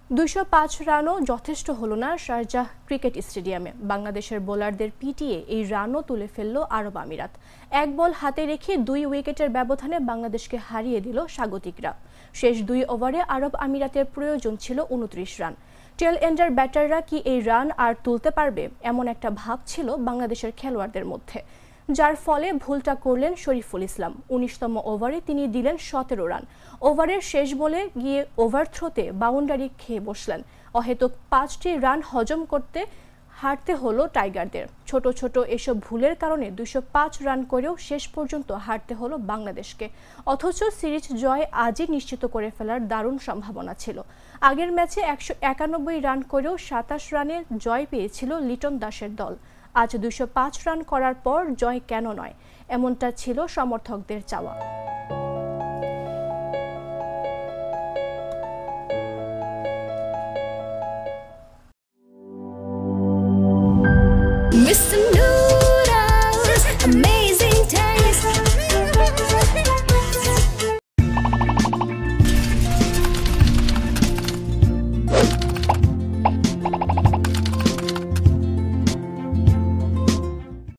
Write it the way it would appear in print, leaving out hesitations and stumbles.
২০৫ রানও যথেষ্ট হলো না শারজাহ ক্রিকেট স্টেডিয়ামে। বাংলাদেশের বোলারদের পিটিয়ে এই রানও তুলে ফেলল আরব আমিরাত। এক বল হাতে রেখে ২ উইকেটের ব্যবধানে বাংলাদেশকে হারিয়ে দিল স্বাগতিকরা। শেষ ২ ওভারে আরব আমিরাতের প্রয়োজন ছিল ২৯ রান। টেল এন্ডার ব্যাটাররা কি এই রান আর তুলতে পারবে, এমন একটা ভাব ছিল বাংলাদেশের খেলোয়াড়দের মধ্যে, যার ফলে ভুলটা করলেন শরীফুল ইসলাম। ১৯তম ওভারে তিনি দিলেন ১৭ রান। ওভারের শেষ বলে গিয়ে ওভারথ্রোতে বাউন্ডারি খেয়ে বসলেন। অহেতুক ৫টি রান হজম করতে হারতে হলো টাইগারদের। ছোট ছোট এসব ভুলের কারণে ২০৫ রান করেও শেষ পর্যন্ত হারতে হলো বাংলাদেশকে। অথচ সিরিজ জয় আজই নিশ্চিত করে ফেলার দারুণ সম্ভাবনা ছিল। আগের ম্যাচে ১৯১ রান করেও ২৭ রানে জয় পেয়েছিল লিটন দাসের দল। আজ ২০৫ রান করার পর জয় কেন নয়, এমনটা ছিল সমর্থকদের চাওয়া। Mr.